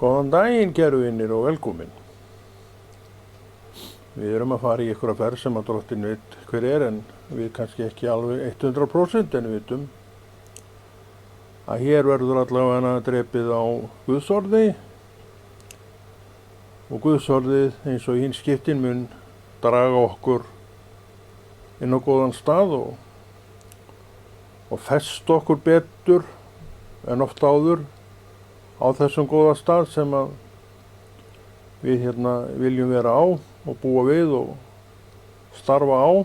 Góðan daginn, kæru vinir og velkomin. Við erum að fara í einhverja ferð sem að Drottinn veit hver en við kannski ekki alveg 100% en við vitum að hér verður allavega drepið á Guðsorði og Guðsorðið eins og hinn skiptin mun draga okkur inn á góðan stað og festa okkur betur en oft áður á þessum góða stað sem að við viljum vera á og búa við og starfa á.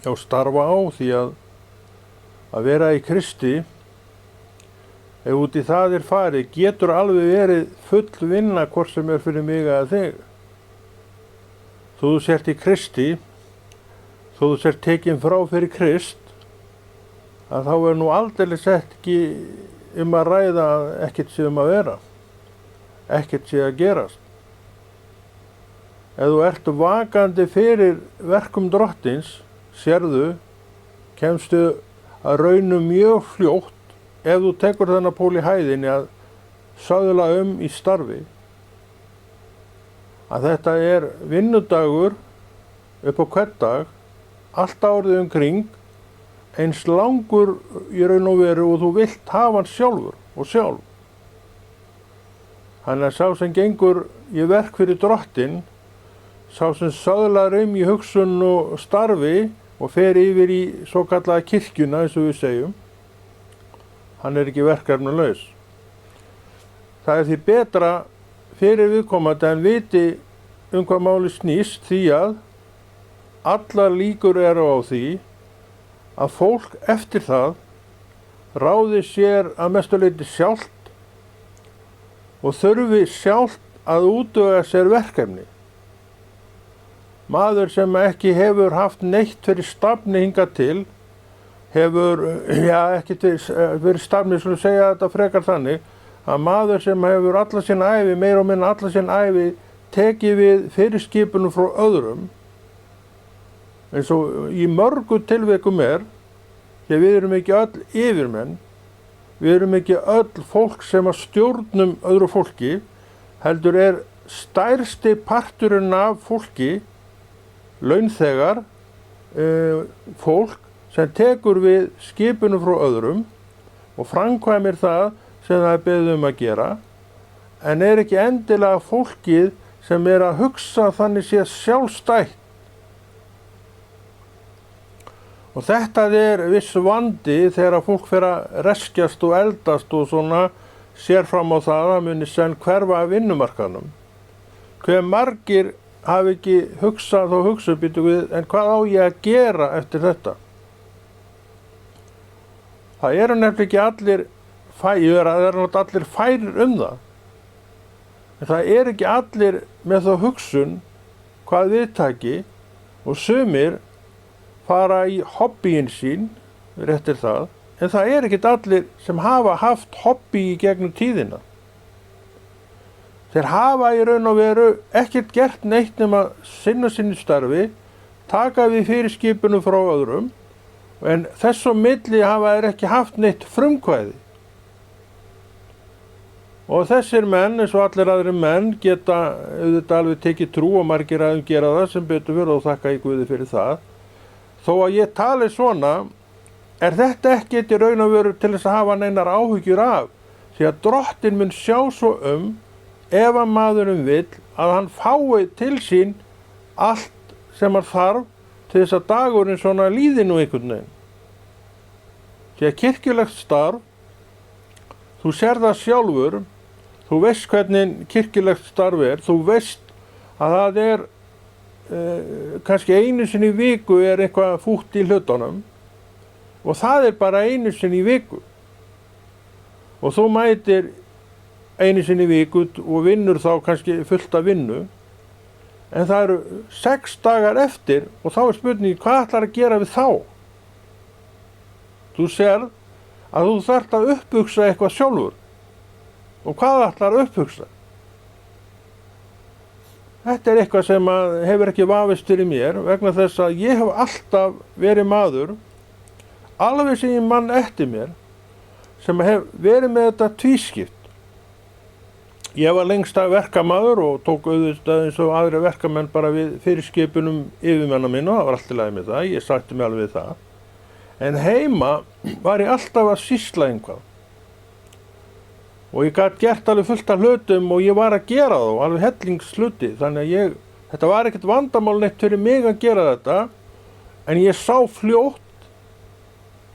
Já, starfa á því að vera í Kristi, ef út í það farið, getur alveg verið full vinna hvort sem fyrir mig eða þig. Þó þú sért í Kristi, þó þú sért tekinn frá fyrir Krist, að þá nú aldeilis ekki að ræða ekkert sé að vera, ekkert sé að gerast. Ef þú ert vakandi fyrir verkum Drottins, sérðu, kemstu að raunum mjög fljótt ef þú tekur þennan pól í hæðinni að söðla í starfi. Að þetta vinnudagur upp á hvern dag, allt árið kring, eins langur í raun og veru og þú vilt hafa hann sjálfur og sjálf. Þannig að sá sem gengur í verk fyrir Drottinn, sá sem söðlar í hugsun og starfi og fer yfir í svo kallaða kirkjuna eins og við segjum, hann ekki verkefnalaus. Það því betra fyrir viðkomandi en viti hvað máli snýst því að allar líkur eru á því að fólk eftir það ráði sér að mestu leyti sjálft og þurfi sjálft að útvega sér verkefni. Maður sem ekki hefur haft neitt fyrir stafni hingað til, hefur, ekki fyrir stafni, svo segja þetta frekar þannig, að maður sem hefur alla sína ævi, meira og minna alla sína ævi, tekið við fyrirskipunum frá öðrum, eins og í mörgu tilvikum því við erum ekki öll yfirmenn, við erum ekki öll fólk sem að stjórnum öðru fólki, heldur stærsti parturinn af fólki, launþegar, fólk sem tekur við skipunum frá öðrum og framkvæmir það sem það beðið að gera, en ekki endilega fólkið sem að hugsa þannig sé sjálfstætt. Og þetta viss vandi þegar fólk fer að reskjast og eldast og svona sér fram á það að muni senn hverfa af vinnumarkaðnum. Hve margir hafi ekki hugsað og hugsað en hvað á ég að gera eftir þetta? Það nefnilega ekki allir allir færir það. En það ekki allir með þá hugsun hvað viðtaki og sumir fara í hobbyin sín, réttir það, en það ekki allir sem hafa haft hobby í gegnum tíðina. Þeir hafa í raun og veru ekkert gert neitt nema sinna sinni starfi, taka við fyrirskipunum frá öðrum, en þess á milli hafa þeir ekki haft neitt frumkvæði. Og þessir menn, eins og allir aðrir menn, geta auðvitað alveg tekið trú og margir að gera það sem betur fyrir og þakka í Guði fyrir það. Þó að ég tali svona, þetta ekkert í raun og veru til þess að hafa neinar áhyggjur af, því að Drottinn mun sjá svo ef að maðurinn vill að hann fái til sín allt sem hann þarf til þess að dagurinn svona líði nú einhvern veginn. Því að kirkjulegt starf, þú sér það sjálfur, þú veist hvernig kirkjulegt starf þú veist að það kannski einu sinni í viku eitthvað fútt í hlutunum og það bara einu sinni í viku. Og þú mætir einu sinni í viku og vinnur þá kannski fullt af vinnu, en það 6 dagar eftir og þá spurning hvað ætlar að gera við þá? Þú sér að þú þarft að upphugsa eitthvað sjálfur. Og hvað ætlar að upphugsa? Þetta eitthvað sem hefur ekki vafist fyrir mér vegna þess að ég hef alltaf verið maður, alveg sem ég mann eftir mér, sem hef verið með þetta tvískipt. Ég var lengsta verkamaður og tók auðvitað eins og aðri verkamenn bara við fyrirskipunum yfirmanna minn og það var allt í lagi með það, ég sætti mig alveg við það. En heima var ég alltaf að sýsla einhvað. Og ég gat gert alveg fullt af hlutum og ég var að gera þá, alveg hellingshluti. Þannig að þetta var ekkert vandamál neitt fyrir mig að gera þetta, en ég sá fljótt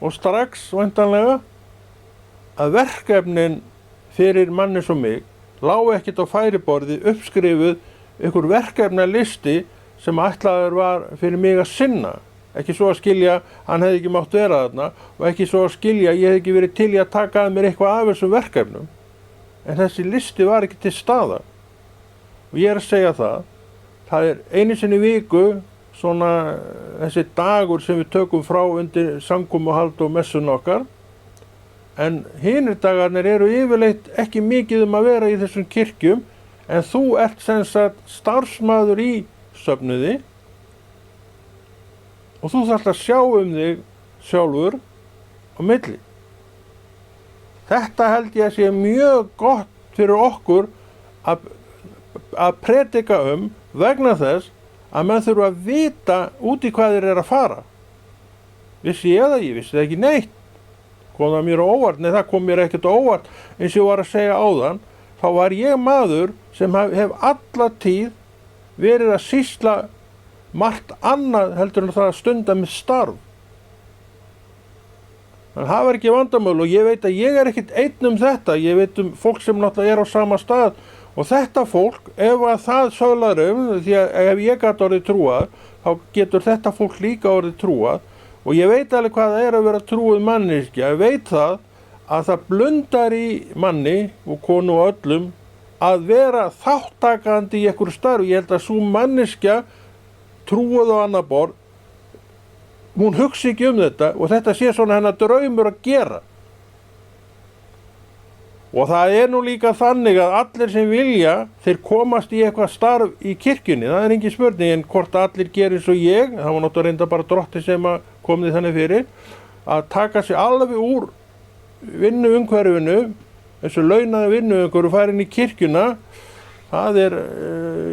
og strax væntanlega að verkefnin fyrir manni svo mig lágu ekkert á færiborði uppskrifuð einhver verkefnalisti sem ætlaður var fyrir mig að sinna. Ekki svo að skilja, hann hefði ekki mátt vera þarna og ekki svo að skilja, ég hefði ekki verið til í að taka að mér eitthvað af þessum verkefnum. En þessi listi var ekki til staðar. Og ég að segja það einu sinni í viku, svona þessi dagur sem við tökum frá undir samkomuhald og messun okkar. En hinir dagarnir eru yfirleitt ekki mikið að vera í þessum kirkjum, en þú ert sem sagt starfsmaður í söfnuði og þú þarft að sjá þig sjálfur á milli. Þetta held ég að sé mjög gott fyrir okkur að predika vegna þess að menn þurfa að vita út í hvað þeir eru að fara. Vissi ég það? Ég vissi það ekki neitt. Kom það mér á óvart? Nei, það kom mér ekkert á óvart. Eins og ég var að segja áðan, þá var ég maður sem hef alla tíð verið að sýsla margt annað heldur en það að stunda með starf. Þannig það var ekki vandamál og ég veit að ég er ekkert einn þetta. Ég veit fólk sem náttúrulega er á sama stað og þetta fólk, ef að það söglar því að ef ég gat orðið trúað, þá getur þetta fólk líka orðið trúað og ég veit alveg hvað það er að vera trúið manneskja. Ég veit það að það blundar í manni og konu og öllum að vera þáttakandi í einhverju starf. Ég held að sú manneskja trúið á annað borð, hún hugsi ekki þetta og þetta sé svona hennar draumur að gera. Og það er nú líka þannig að allir sem vilja, þeir komast í eitthvað starf í kirkjunni. Það er engin spurning, en hvort allir gerir eins og ég, það var náttúrulega reynda bara Drotti sem að kom því þannig fyrir, að taka sig alveg úr vinnuumhverfinu, þessu launaða vinnuumhverfu og fara inn í kirkjuna. Það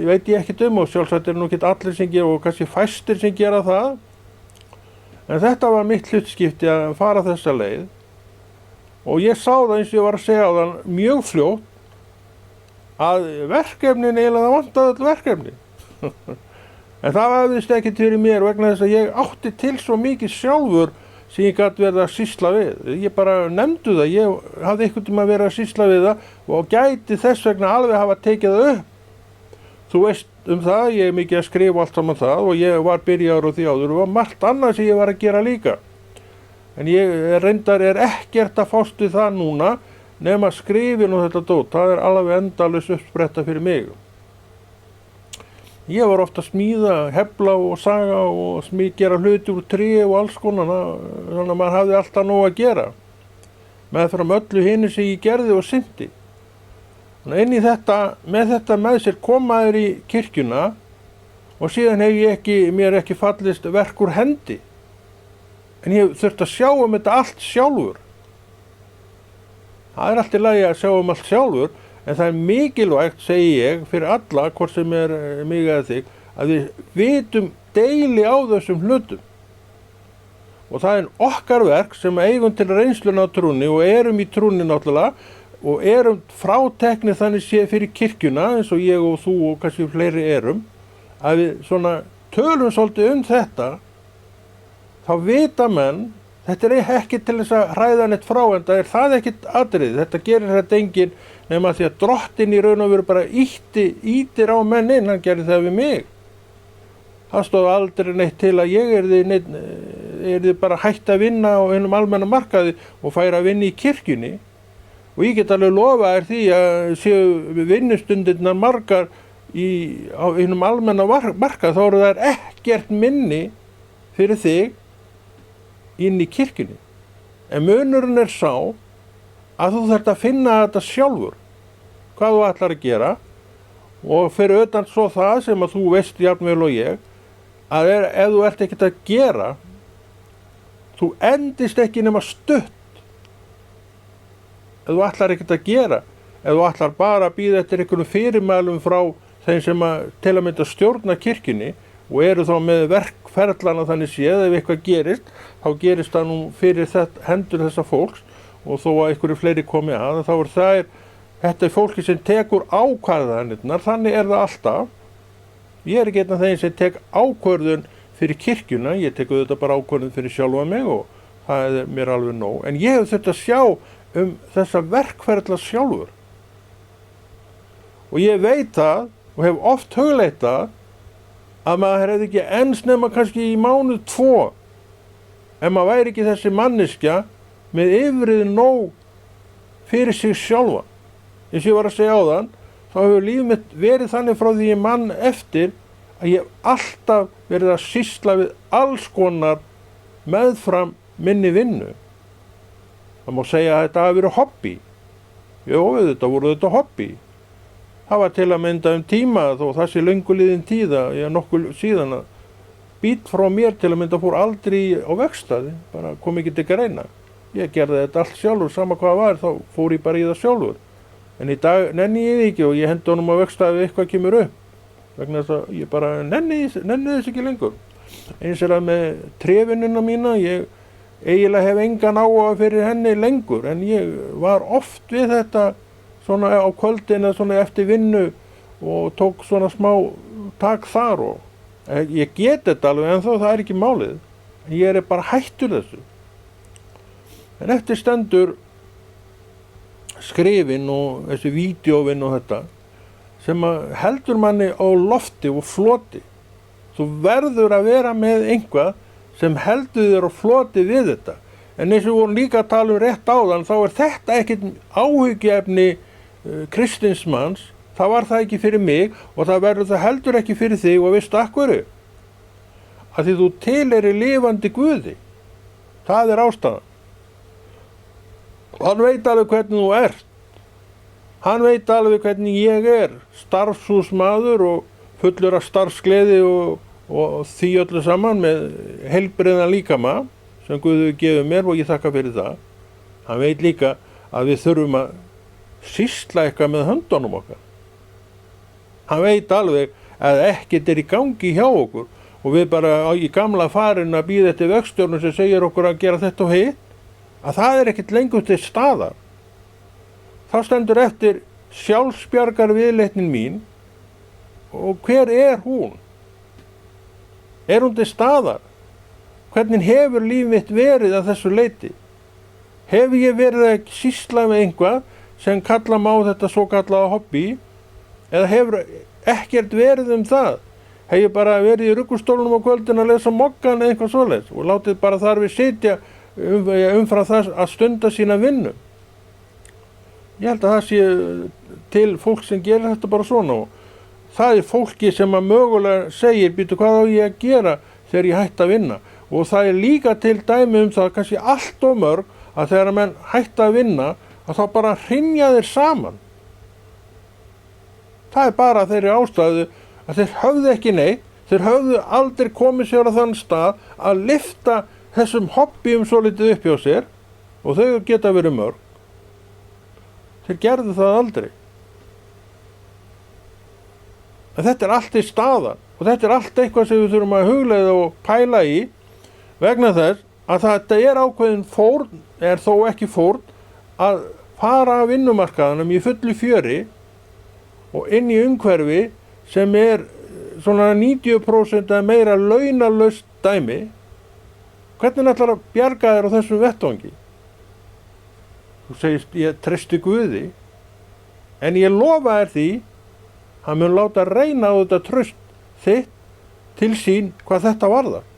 veit ég ekkert og sjálfsagt nú ekki allir sem gera og kannski fæstir sem gera það. En þetta var mitt hlutskipti að fara þessa leið og ég sá það eins og ég var að segja á það mjög fljótt að verkefnin eiginlega vantaði öll verkefni. En það hafðist ekki fyrir mér vegna þess að ég átti til svo mikið sjálfur sem ég gat verið að sýsla við. Ég bara nefndu það, ég hafði einhvern tímann verið að sýsla við það og gæti þess vegna alveg hafa tekið það upp. Þú veist það, ég er mikið að skrifa allt saman það og ég var byrjaður á því áður og var margt annað sem ég var að gera líka. En ég reyndar ekkert að fást við það núna nema skrifin og þetta dót, það er alveg endalaus uppspretta fyrir mig. Ég var ofta að smíða, hefla og saga og gera hluti úr tré og alls konar, þannig að maður hafði alltaf nóg að gera. Meðfram öllu hinu sem ég gerði og synti. Þannig inn í með þetta með sér kom maður í kirkjuna og síðan hef mér ekki fallist verk úr hendi. En ég þurfti að sjá þetta allt sjálfur. Það er allt í lagi að sjá allt sjálfur, en það er mikilvægt, segi ég, fyrir alla, hvort sem er mig eða þig, að við vitum deili á þessum hlutum. Og það er okkar verk sem eigum til reynsluna á trúnni og erum í trúnni náttúrulega og erum fráteknir þannig séð fyrir kirkjuna, eins og ég og þú og kannski fleiri erum, að við svona tölum svolítið þetta, þá vita menn, þetta er ekki til þess að hræða neitt frá, en það er ekkert atriði, þetta gerir þetta enginn nema því að Drottinn í raun og veru bara ýtir á menn inn, hann gerði það við mig. Það stóð aldrei neitt til að ég yrði bara hætt að vinna á einum almenna markaði og færi að vinna í kirkjunni. Og ég get alveg lofa þér því að séu vinnustundirnar margar á einum almenna markað, þá eru þær ekkert minni fyrir þig inn í kirkjunni. En munurinn er sá að þú þarft að finna þetta sjálfur, hvað þú ætlar að gera og fyrir utan svo það sem að þú veist jafnvel og ég, að ef þú ert ekkert að gera, þú endist ekki nema stutt. Ef þú ætlar ekkert að gera, ef þú ætlar bara að bíða eftir einhverjum fyrirmælum frá þeim sem til að mynda stjórna kirkjunni og eru þá með verkferlana þannig séð, ef eitthvað gerist, þá gerist það nú fyrir hendur þessa fólks og þó að einhverju fleiri komi að, þá þetta fólki sem tekur ákvarðanirnar, þannig það alltaf. Ég ekki einn af þeim sem tek ákvörðun fyrir kirkjuna, ég tek auðvitað bara ákvörðun fyrir sjálfa mig og það mér alveg nóg. En ég hef þurft að sjá þessa verkferla sjálfur. Og ég veit það og hef oft hugleitt það að maður hefði ekki ens nema kannski í mánuð 2 ef maður væri ekki þessi manneskja með yfirrið nóg fyrir sig sjálfa. Eins og ég var að segja áðan, þá hefur líf mitt verið þannig frá því ég mann eftir að ég hef alltaf verið að sýsla við alls konar meðfram minni vinnu. Það má segja að þetta hafi verið hobby. Jó, þetta voru þetta hobby. Það var til að mynda tíma þó það sé löngu liðin tíða, ég nokkuð síðan að bít frá mér til að mynda fór aldrei á vegstaði, bara kom ekki til greina. Ég gerði þetta allt sjálfur, sama hvað var, þá fór ég bara í það sjálfur. En í dag nenni ég ekki og ég hendi honum á vegstaði ef eitthvað kemur upp. Vegna þess að ég bara nenni þess ekki lengur. Eins það með trévinnuna mína, ég eiginlega hef engan áhuga fyrir henni lengur, en ég var oft við þetta svona á kvöldin eða svona eftir vinnu og tók svona smá tak þar og ég get þetta alveg en þó það ekki málið. Ég bara hættur þessu. En eftir stendur skrifin og þessi vídeóvin og þetta sem heldur manni á lofti og floti. Þú verður að vera með einhvað sem heldur þér á floti við þetta. En eins og við vorum líka að tala rétt áðan, þá þetta ekkert áhyggjuefni kristins manns. Það var það ekki fyrir mig og það verður það heldur ekki fyrir þig og veistu af hverju? Af því þú tilheyrir lifandi Guði. Það ástæðan. Hann veit alveg hvernig þú ert. Hann veit alveg hvernig ég starfshúsmaður og fullur af starfsgleði og því öllu saman með heilbrigðan líkama sem Guð gefur mér og ég þakka fyrir það. Hann veit líka að við þurfum að sýsla eitthvað með höndunum okkar. Hann veit alveg að ekkert í gangi hjá okkur og við bara í gamla farin að bíða eftir vegstjórnum sem segir okkur að gera þetta og hitt, að það ekkert lengur til staðar. Þá stendur eftir sjálfsbjargar viðleitnin mín og hver hún? Hún til staðar? Hvernig hefur líf mitt verið að þessu leyti? Hefur ég verið að sýsla með einhvað sem kalla má þetta svo kallaða hobby eða hefur ekkert verið það? Hef ég bara verið í ruggustólnum á kvöldin að lesa Moggan eða eitthvað svoleiðis og látið bara þar við sitja umfram það að stunda sína vinnu. Ég held að það sé til fólk sem gerir þetta bara svona og það fólki sem að mögulega segir, býtu hvað á ég að gera þegar ég hætti að vinna og það líka til dæmi það kannski allt of mörg að þegar menn hætti að vinna að þá bara hrynja þeir saman. Það bara þeirri ástæðu að þeir höfðu ekki neitt, þeir höfðu aldrei komið sér á þann stað að lyfta þessum hobbyum svo litið upp hjá sér og þau geta verið mörg. Þeir gerðu það aldrei. En þetta allt í staðan og þetta allt eitthvað sem við þurfum að hugleiða og pæla í vegna þess að þetta ákveðin fórn, þó ekki fórn, að fara af vinnumarkaðanum í fullu fjöri og inn í umhverfi sem svona 90% eða meira launalaust dæmi. Hvernig ætlar að bjarga þér á þessum vettvangi? Þú segist ég treysti Guði, en ég lofa þér því, hann mun láta reyna á þetta traust þitt til sín hvað þetta varðar.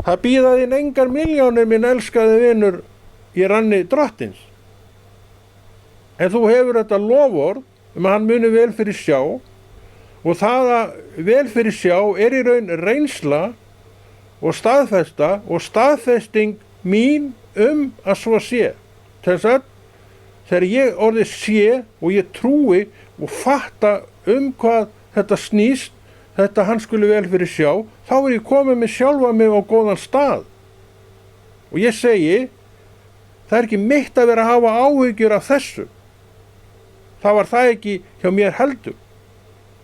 Það bíða þín engar milljónir minn elskaði vinur í ranni drottins. En þú hefur þetta loforð að hann muni vel fyrir sjá og það að vel fyrir sjá í raun reynsla og staðfesta og staðfesting mín að svo sé. Þess að þegar ég orðið sé og ég trúi og fatta hvað þetta snýst, þetta hann skuli vel fyrir sjá, þá ég komið með sjálfa mig á góðan stað. Og ég segi, Það er ekki mitt að vera að hafa áhyggjur af þessu. Það var það ekki hjá mér heldur.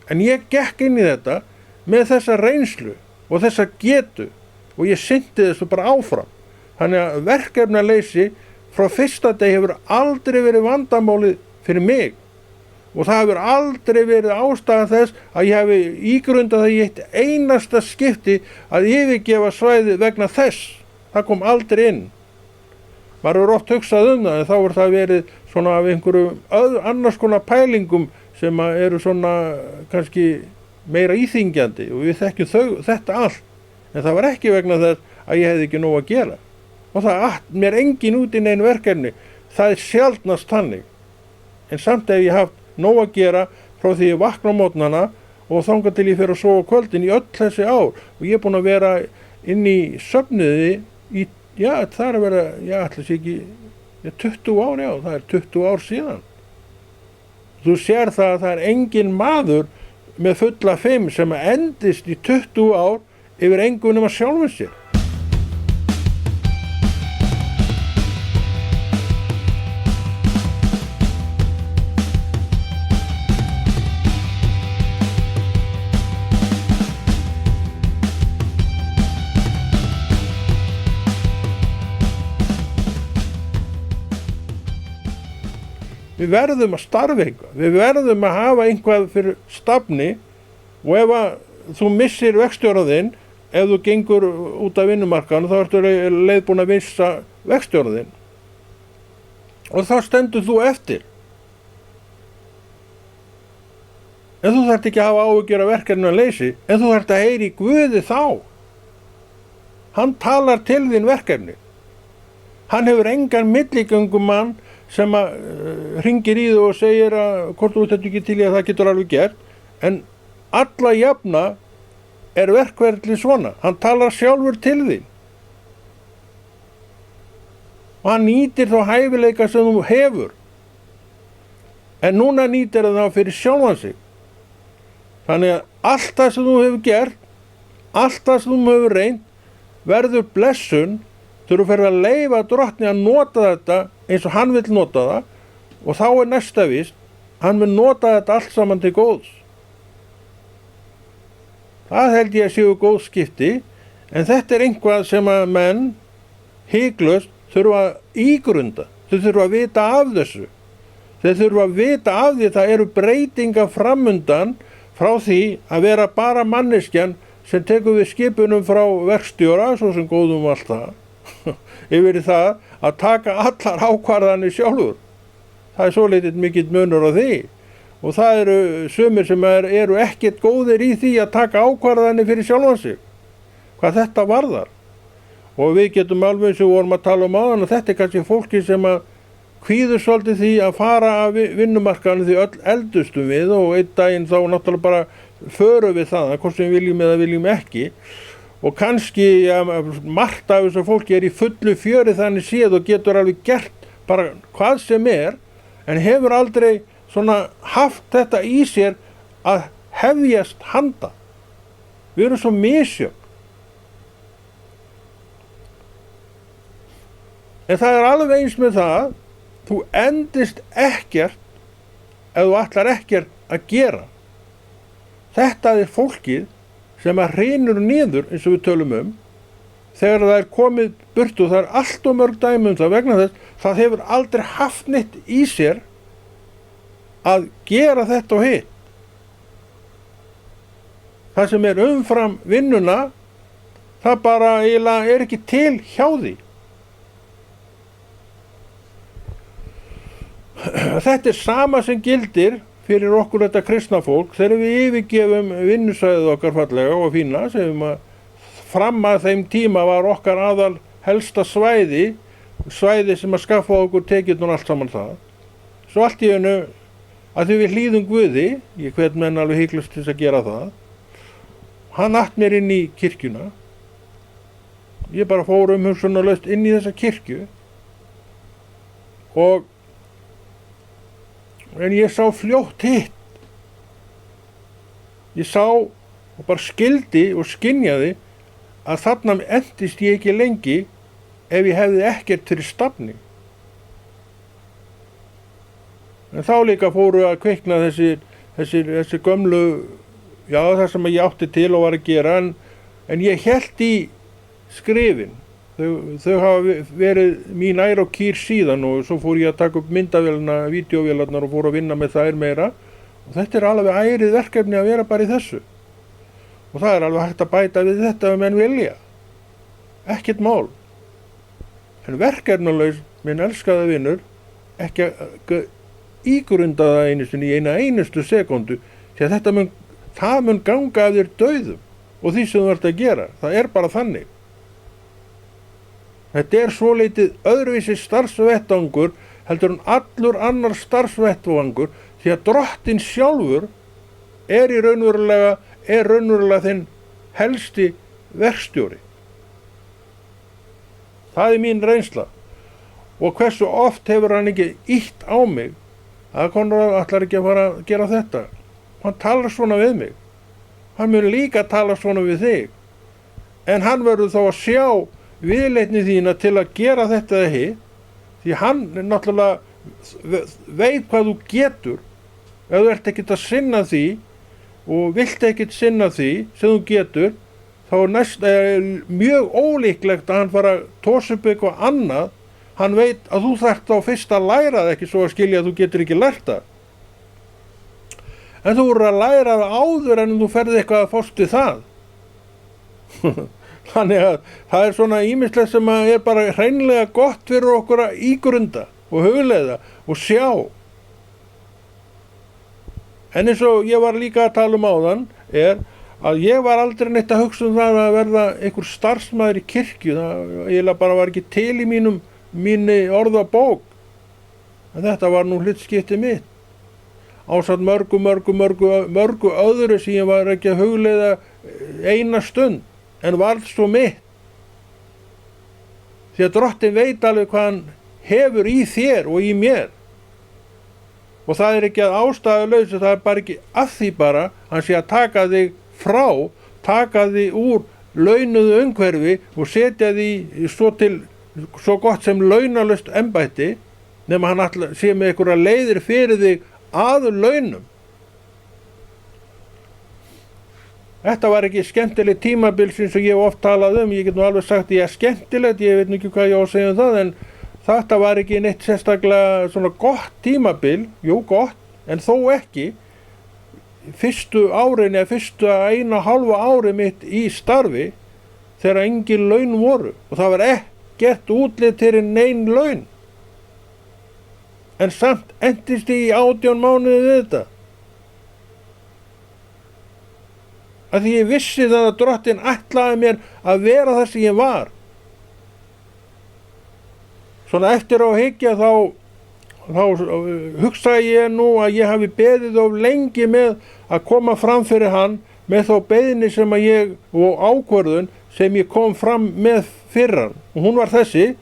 En ég gekk inn í þetta með þessa reynslu og þessa getu og ég synti þessu bara áfram. Þannig að verkefnaleysi frá fyrsta degi hefur aldrei verið vandamálið fyrir mig og það hefur aldrei verið ástæðan þess að ég hefi ígrundað það í eitt einasta skipti að yfirgefa svæðið vegna þess. Það kom aldrei inn. Maður hefur oft hugsað það en þá er það verið svona af einhverjum annars konar pælingum sem eru svona kannski meira íþyngjandi og við þekkjum þetta allt. En það var ekki vegna þess að ég hefði ekki nóg að gera. Og það att mér engin út í neinu verkefni. Það er sjaldnast þannig. En samt hef ég haft nóg að gera frá því ég vakna á mótnana og þangað til ég fer að sofa kvöldin í öll þessi ár. Og ég er búinn að vera inn í söfnuði í, það er að vera, ætla sér ekki, 20 ár, það er 20 ár síðan. Þú sér það að það er engin maður með fulla 5 sem endist í 20 ár yfir engu nema sjálfum sér. Við verðum að starfa eitthvað, við verðum að hafa einhvað fyrir stafni og ef að þú missir verkstjóraðinn, ef þú gengur út af vinnumarkaðinu þá ertu leiðbúin að missa verkstjóraðinn og þá stendur þú eftir. En þú þarft ekki að hafa áhyggjur af verkefnaleysi, en þú þarft að heyra í Guði þá. Hann talar til þín verkefni. Hann hefur engan milligöngumann sem hringir í þú og segir að hvort þú þetta ekki til í að það getur alveg gert, en alla jafna er verkferli svona. Hann talar sjálfur til þín. Og hann nýtir þá hæfileika sem þú hefur. En núna nýtir það þá fyrir sjálfan sig. Þannig að allt það sem þú hefur gert, allt það sem þú hefur reynt, verður blessun þegar þú ferð að leyfa Drottni að nota þetta eins og hann vill nota það og þá er næsta víst, hann vil nota þetta allt saman til góðs. Það held ég að séu góð skipti, en þetta er einhvað sem að menn hiklaust þurfa að ígrunda. Þau þurfa að vita af þessu. Þau þurfa að vita af því að það eru breytingar framundan frá því að vera bara manneskjan sem tekur við skipunum frá verkstjóra, svo sem góðum allt það, yfir í það að taka allar ákvarðanir sjálfur. Það er svo litið mikill munur á því. Og það eru sumir sem eru ekkert góðir í því að taka ákvarðanir fyrir sjálfan sig. Hvað þetta varðar. Og við getum alveg eins og vorum að tala um áðan að þetta er kannski fólki sem að kvíður svolítið því að fara af vinnumarkaðinu því öll eldustum við og einn daginn þá náttúrulega bara förum við það, hvort sem við viljum eða viljum ekki. Og kannski margt af þessu fólki er í fullu fjöri þannig séð og getur alveg gert bara hvað sem en hefur aldrei svona haft þetta í sér að hefjast handa. Við erum svo misjöfn. En það er alveg eins með það, þú endist ekkert ef þú ætlar ekkert að gera. Þetta er fólkið sem að hrynur niður, eins og við tölum þegar það er komið burtu, það er allt og mörg dæmi það vegna þess, það hefur aldrei haft neitt í sér að gera þetta og hitt. Það sem er umfram vinnuna, það bara eiginlega er ekki til hjá því. Þetta er sama sem gildir fyrir okkur þetta kristna fólk þegar við yfirgefum vinnusvæðið okkar fallega og fína sem fram að þeim tíma var okkar aðal helsta svæði sem að skaffa okkur tekjurnar allt saman það. Svo allt í einu að því við hlýðum Guði, ég hvet menn alveg hiklaust til að gera það, hann att mér inn í kirkjuna. Ég bara fór umhugsunarlaust inn í þessa kirkju en ég sá fljótt hitt. Ég sá og bara skildi og skynjaði að þarna endist ég ekki lengi ef ég hefði ekkert fyrir stafni. En þá líka fóru að kvikna þessi gömlu, já það sem ég átti til og var að gera, en ég hélt í skrifin. Þau hafa verið mín ær og kýr síðan og svo fór ég að taka upp myndavélina, vídeóvélarnar og fór að vinna með þær meira. Og þetta alveg ærið verkefni að vera bara í þessu. Og það alveg hægt að bæta við þetta ef menn vilja. Ekkert mál. En verkefnalaus, minn elskaða vinur, ekki að ígrunda það einu sinni í einustu sekundu, því að það mun ganga af þér dauðum og því sem þú ert að gera. Það er bara þannig. Þetta er svolítið öðruvísi starfsvettvangur heldur en allur annar starfsvettvangur, því að Drottinn sjálfur er raunverulega þinn helsti verkstjóri. Það er mín reynsla. Og hversu oft hefur hann ekki ýtt á mig að Konráð ætlar ekki að fara að gera þetta. Hann talar svona við mig. Hann mun líka tala svona við þig. En hann verður þá að sjá viðleitni þína til að gera þetta eða hitt, því hann náttúrulega veit hvað þú getur. Ef þú ert ekkert að sinna því og vilt ekkert sinna því sem þú getur, þá er mjög ólíklegt að hann fara að tósa upp eitthvað annað. Hann veit að þú þarft á fyrst að læra það, ekki svo að skilja að þú getur ekki lært það. En þú voru að læra það áður en þú ferði eitthvað að fást við það. Þannig að það er svona ýmislegt sem er bara hreinlega gott fyrir okkur að ígrunda og hugleiða og sjá. En eins og ég var líka að tala áðan er að ég var aldrei neitt að hugsa það að verða einhver starfsmaður í kirkju. Það eiginlega bara var ekki til í minni orðabók. En þetta var nú hlutskipti mitt. Ásamt mörgu öðru sem ég var ekki að hugleiða eina stund, en varð svo mitt. Því að Drottinn veit alveg hvað hann hefur í þér og í mér. Og það er ekki að ástæðulausu, það er bara ekki að því bara, hann sé að taka þig frá, taka þig úr launuðu umhverfi og setja þig svo gott sem launalaust embætti, nema hann sé með einhverja leiðir fyrir þig að launum. Þetta var ekki skemmtileg tímabil sem ég hef oft talað ég get nú alveg sagt ég er skemmtilegt, ég veit nú ekki hvað ég á að segja það, en þetta var ekki neitt sérstaklega svona gott tímabil, jú gott, en þó ekki. Fyrstu árin eða fyrstu 1,5 ári mitt í starfi, þegar engin laun voru, og það var ekkert útlit fyrir nein laun. En samt endist ég í 18 mánuði við þetta. Af því ég vissi það að Drottinn ætlaði mér að vera það sem ég var. Svona eftir á hyggja þá hugsaði ég nú að ég hafi beðið of lengi með að koma fram fyrir hann með þá beiðni sem og ákvörðun sem ég kom fram með fyrir hann. Og hún var þessi: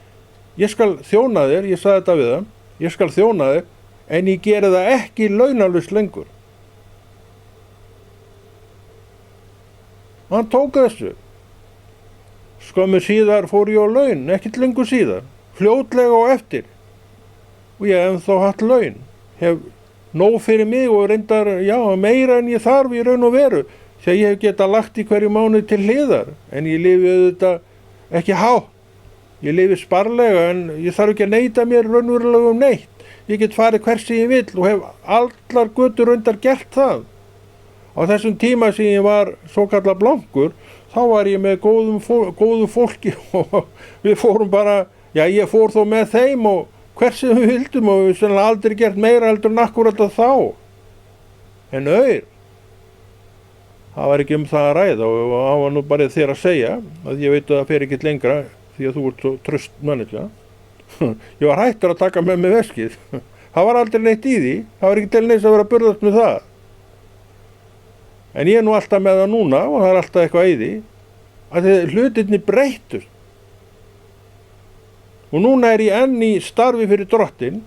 ég skal þjóna þér, ég sagði þetta við hann, ég skal þjóna þér, en ég geri það ekki launalaust lengur. Hann tók þessu. Skömmu síðar fór ég á laun, ekkert lengur síðar, fljótlega og eftir. Og ég hef ennþá hatt laun, hef nóg fyrir mig og reyndar, meira en ég þarf í raun og veru, þegar ég hef getað lagt í hverju mánuð til hliðar, en ég lifi auðvitað ekki hátt. Ég lifi sparlega, en ég þarf ekki að neita mér raunverulega um neitt. Ég get farið hvers sem ég vill og hef allar götur reyndar gert það. Á þessum tíma sem ég var svokallað blankur, þá var ég með góðu fólki og við fórum bara, ég fór þó með þeim og hvers sem við vildum og við sannlega aldrei gert meira heldur en akkúrat að þá. En það var ekki það að ræða og það var nú bara þér að segja, að ég veit að það fer ekkert lengra því að þú ert svo tröst manneskja. Ég var hættur að taka með mig veskið. Það var aldrei neitt í því, það var ekki til neins að vera að burðast með það. En ég er nú alltaf með það núna og það er alltaf eitthvað í því að hlutirnir breyttust. Og núna er ég enn í starfi fyrir Drottinn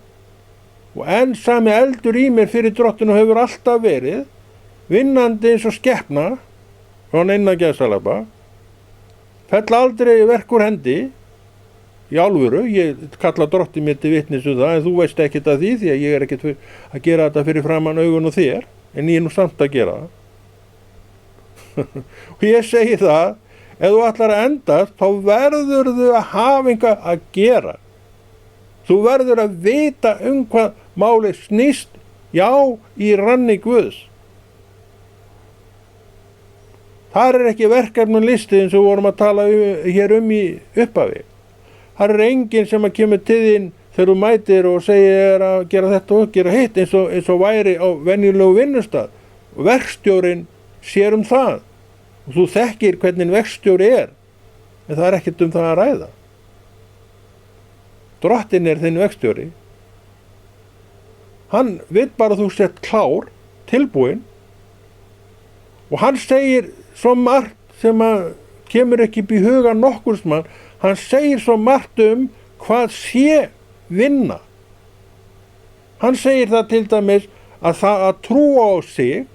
og enn sami eldur í mér fyrir Drottinn og hefur alltaf verið, vinnandi eins og skepna, frá innan gæsalapa, fell aldrei verk úr hendi, í alvöru, ég kalla drottinn mér til vitnis það, en þú veist ekkert að því að ég ekkert að gera þetta fyrir framan augun og þér, en ég nú samt að gera það. Og ég segi það, ef þú ætlar að endast, þá verður þú að hafa eitthvað að gera. Þú verður að vita hvað málið snýst, já, í ranni Guðs. Þar ekki verkefnum listi eins og vorum að tala hér í upphafi. Þar enginn sem að kemur til þín þegar þú mætir og segir að gera þetta og gera hitt eins og væri á venjulegu vinnustað. Og verkstjórinn sér það. Og þú þekkir hvernig verkstjóri en það ekkert það að ræða. Drottinn þinn verkstjóri. Hann veit bara að þú sett klár, tilbúinn, og hann segir svo margt sem að kemur ekki upp í huga nokkurs mann. Hann segir svo margt hvað sé vinna. Hann segir það til dæmis að það að trúa á sig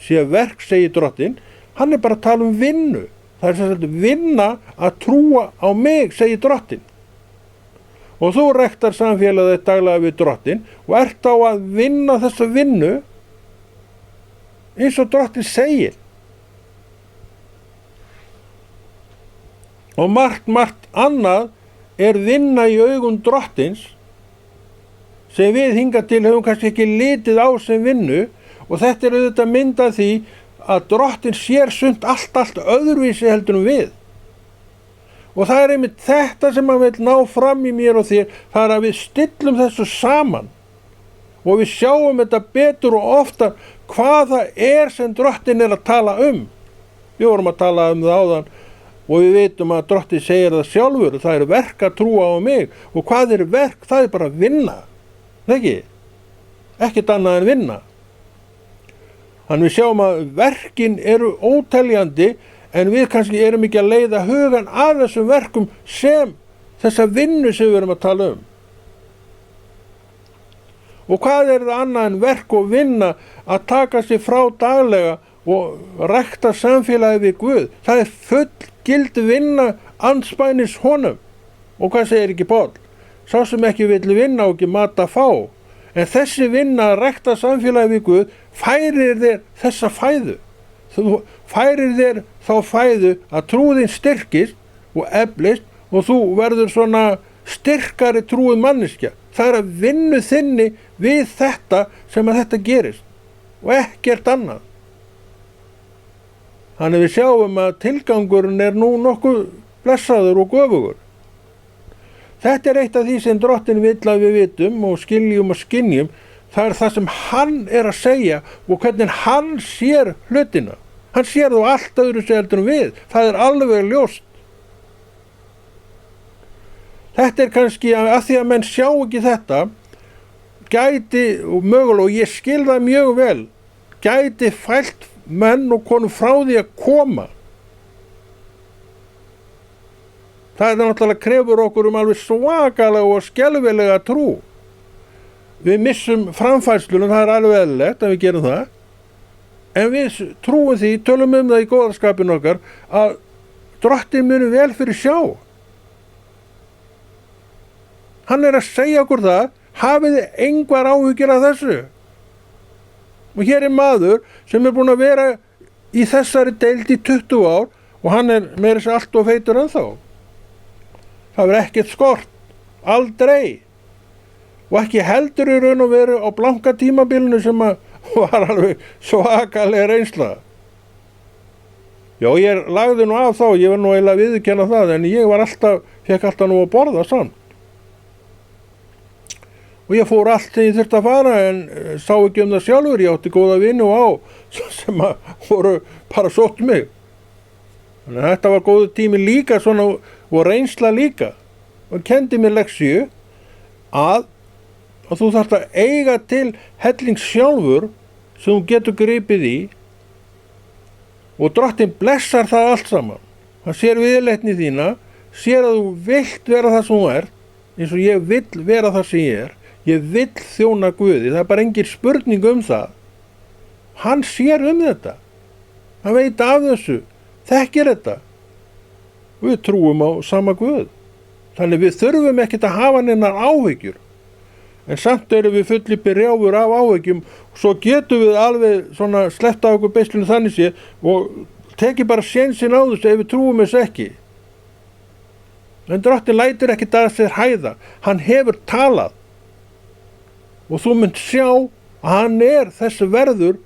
sé verk, segir drottinn. Hann bara að tala vinnu. Það sem sagt vinna að trúa á mig, segir drottinn. Og þú rektar samfélagið daglega við drottinn og ert á að vinna þessa vinnu eins og drottinn segir. Og margt annað vinna í augum drottins sem við hingað til höfum kannski ekki litið á sem vinnu, og þetta auðvitað mynd af því að drottinn sér sumt allt öðruvísi heldur við. Og það einmitt þetta sem hann vil ná fram í mér og þér, það að við stillum þessu saman og við sjáum þetta betur og oftar hvað það sem drottinn að tala Við vorum að tala það áðan og við veitum að drottinn segir það sjálfur, það verk að trúa á mig, og hvað verk? Það bara að vinna, ekki? Ekkert annað en vinna. Þannig við sjáum að verkin eru óteljandi, en við kannski erum ekki að leiða hugan að þessum verkum sem þessa vinnu sem við erum að tala Og hvað það annað en verk og vinna að taka sig frá daglega og rækta samfélagið við Guð? Það fullgild vinna andspænis honum. Og hvað segir ekki Páll? Sá sem ekki vill vinna og ekki mat að fá. En þessi vinna að rækta samfélagið við Guð færir þér þessa fæðu. Þú færir þér þá fæðu að trúðin styrkist og eflist og þú verður svona styrkari trúið manneskja. Það að vinnu þinni við þetta sem að þetta gerist og ekkert annað. Þannig við sjáum að tilgangurinn nú nokkuð blessaður og göfugur. Þetta eitt af því sem drottinn vill að við vitum og skiljum og skynjum. Það það sem hann að segja og hvernig hann sér hlutina. Hann sér þá allt öðru heldur en við. Það alveg ljóst. Þetta kannski að því að menn sjá ekki þetta, gæti og mögulega, og ég skil það mjög vel, gæti fælt menn og konur frá því að koma. Það náttúrulega krefur okkur alveg svakalega og skelfilega trú. Við missum framfærslunum, það alveg eðlilegt að við gerum það. En við trúum því, tölum það í góðarskapin okkar, að drottinn muni vel fyrir sjá. Hann að segja okkur það, hafið engar áhyggjur af þessu. Og hér maður sem búinn að vera í þessari deild í 20 ár og hann meira sér allt og feitur ennþá. Það ekkert skort, aldrei. Og ekki heldur í raun og veru á blanka tímabilinu sem var alveg svakalega reynsla. Já, ég lagði nú af þá, ég var nú eiginlega viðurkenna það, en ég var fekk alltaf nú að borða samt. Og ég fór allt sem ég þurfti að fara en sá ekki það sjálfur, ég átti góða vinnu á sem voru bara sótt mig. Þannig að þetta var góðu tími líka svona og reynsla líka. Og kendi mér leksíu að þú þarft að eiga til helling sjálfur sem þú getur gripið í og drottinn blessar það allt saman. Hann sér viðleitni þína, sér að þú vilt vera það sem þú ert, eins og ég vill vera það sem ég er. Ég vill þjóna Guði, það bara engin spurning það. Hann sér þetta. Hann veit af þessu, þekkir þetta. Við trúum á sama Guð. Þannig við þurfum ekkert að hafa neinar áhyggjur. En samt erum við fulli brjáfur af áhyggjum og svo getum við alveg svona sleppt á okkur beislunum þannig sé og tekið bara sénsinn á þessu ef við trúum þessu ekki. En Drottinn lætur ekkert að sér hæða. Hann hefur talað. Og þú munt sjá að hann þessi verður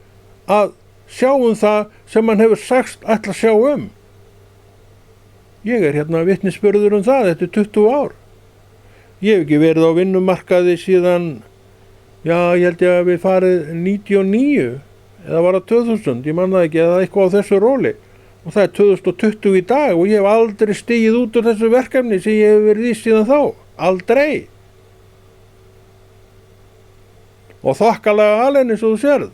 að sjá það sem hann hefur sagst ætla að sjá Ég hérna vitnisburður það, þetta 20 ár. Ég hef ekki verið á vinnumarkaði síðan, ég held ég að við farið 99, eða var það 2000, ég man það ekki, eða eitthvað á þessu róli. Og það 2020 í dag og ég hef aldrei stigið út úr þessu verkefni sem ég hef verið í síðan þá. Aldrei. Og þokkalega alveg eins og þú sérð.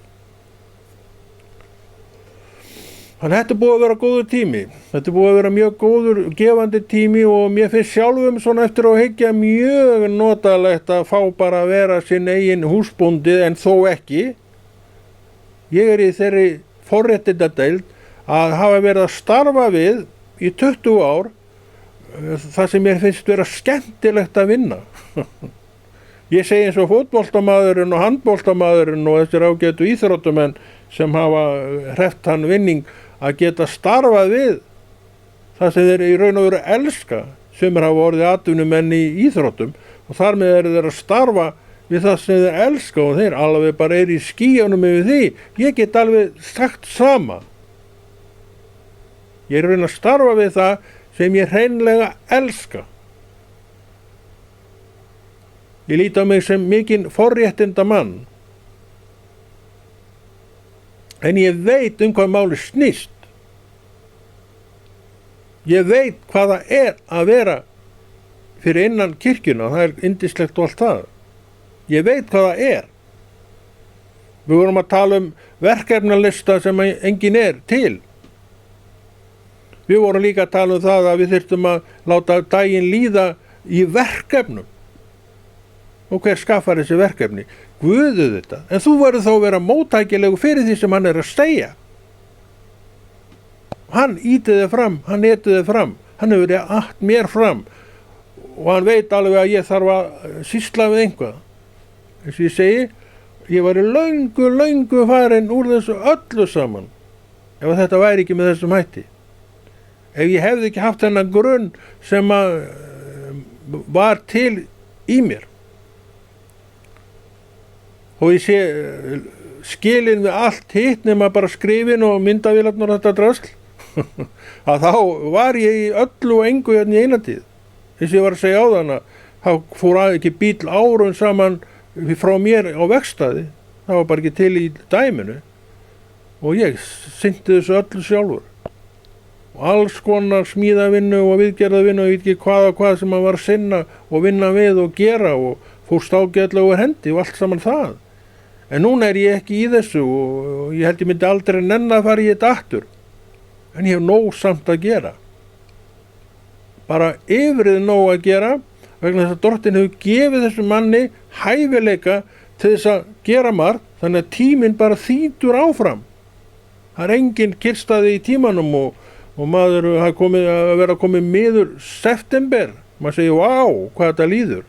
Þannig þetta búið að vera góður tími. Þetta búið að vera mjög góður gefandi tími og mér finnst sjálfum svona eftir að hyggja mjög notalegt að fá bara að vera sinn eigin húsbóndi en þó ekki. Ég í þeirri forréttindadeild að hafa verið að starfa við í 20 ár það sem mér finnst vera skemmtilegt að vinna. Ég segi eins og fótboltamaðurinn og handboltamaðurinn og þessir ágætu íþróttamenn sem hafa hreft hann vinning að geta starfað við það sem þeir í raun og veru elska sem hafa orðið atvinnumenn í íþróttum og þar með þeir að starfa við það sem þeir elska og þeir alveg bara í skýjunum yfir því. Ég get alveg sagt sama. Ég raun að starfa við það sem ég hreinlega elska. Ég lít á mig sem mikinn forréttinda mann. En ég veit hvað máli snýst. Ég veit hvað það að vera fyrir innan kirkjuna, það yndislegt og allt það. Ég veit hvað það Við vorum að tala verkefnalista sem engin til. Við vorum líka að tala það að við þyrftum að láta daginn líða í verkefnum. Og hver skaffar þessi verkefni? Guðu þetta. En þú verður þá að vera móttækilegu fyrir því sem hann að segja. Hann ýtiði fram, hann etiði fram. Hann hefur verið mér fram. Og hann veit alveg að ég þarf að sýsla við einhvað. Þess að ég segi, ég var löngu farin úr þessu öllu saman. Ef þetta væri ekki með þessum hætti. Ef ég hefði ekki haft þennan grunn sem var til í mér. Og ég sé skilin við allt hitt nema bara skrifin og myndavélarnar og þetta drasl að þá var ég í öllu og engu hérna í eina tíð. Þess að ég var að segja á þann þá fór ekki bíll árum saman frá mér á vegstæði. Það var bara ekki til í dæminu og ég sinnti þessu öllu sjálfur. Og alls konar smíðavinnu og viðgerðavinnu og ég veit ekki hvað sem maður var að sinna og vinna við og gera og fórst ágætlega úr hendi og allt saman það. En núna ég ekki í þessu og ég held ég myndi aldrei nenna að fara í þetta aftur. En ég hef nóg samt að gera. Bara yfirið nóg að gera vegna þess að Drottinn hefur gefið þessu manni hæfileika til þess að gera margt þannig að tíminn bara þýtur áfram. Það engin kyrrstaði í tímanum og maður að vera komið miður september. Maður segir, vá, hvað þetta líður.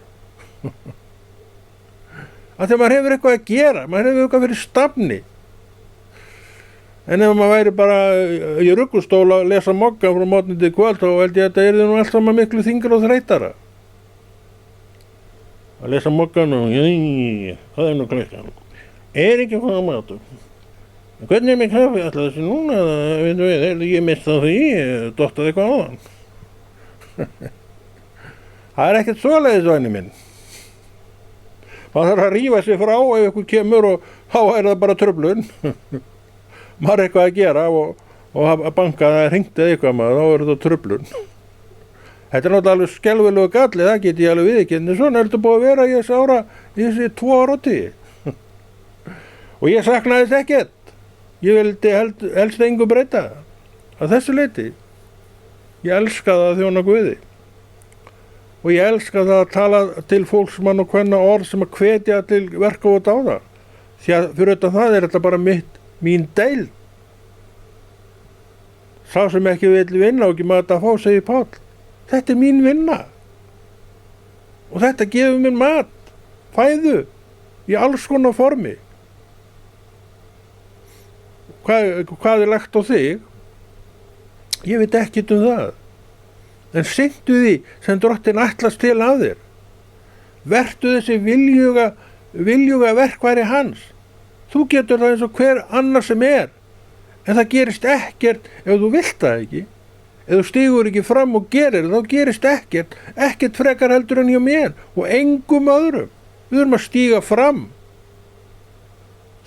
Að þegar maður hefur eitthvað að gera, maður hefur eitthvað fyrir stafni. En ef maður væri bara í ruggustól að lesa mokka frá morgni til kvöld, þá held ég að þetta nú allt saman miklu þyngra og þreytara. Að lesa mokkan og, hvað nú klukkan? Ekki hvað matur. Hvernig mér kaffi alltaf þessi núna? Ég mista því, dottaði eitthvað á hann. Það ekkert svoleiðis, væni minn. Maður þarf að rífa sig frá ef ykkur kemur og þá það bara truflun. Maður eitthvað að gera og að banka það hringti eitthvað maður, þá þetta truflun. Þetta náttúrulega alveg skelfilegu galli, það get ég alveg viðurkennt. Svona þetta búið að vera í þessi 2 ár og 10. Og ég saknaði þess ekkert. Ég vildi helst engu breyta að þessu leyti. Ég elskaði að þjóna Guði. Og ég elska það að tala til fólksmann og kvenna orð sem að hvetja til verka og dáða. Því að fyrir það þetta bara mín deild. Sá sem ekki vill vinna og ekki maður að fá, segir Páll. Þetta mín vinna. og þetta gefur mér mat, fæðu í alls konar formi. Hvað er lagt á þig? Ég veit ekkert um það. En sinntu því sem Drottinn ætlast til að þér. Vertu þessi viljuga verkfæri hans. Þú getur það eins og hver annar sem er. En það gerist ekkert ef þú vilt það ekki. Ef þú stígur ekki fram og gerir, þá gerist ekkert frekar heldur en hjá mér og engum öðrum. Við þurfum að stíga fram.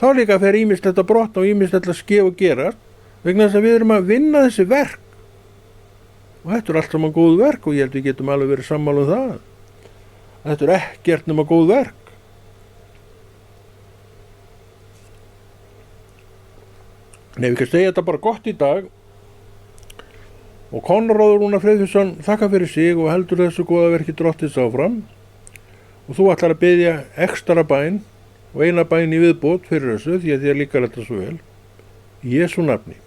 Þá líka fer ýmislegt að brotna og ýmislegt að ske og gerast, vegna þess að við erum að vinna þessi verk. Og þetta er allt saman góð verk og ég held við getum alveg verið sammála um það. Þetta er ekkert nema góð verk. Nei, við kannum segja þetta bara gott í dag. Og Konráður Rúnar Friðfinnsson þakka fyrir sig og heldur þessu góða verki Drottins áfram. Og þú ætlar að biðja ekstra bæn og eina bæn í viðbót fyrir þessu því að þér líkar þetta svo vel. Í Jesú nafni.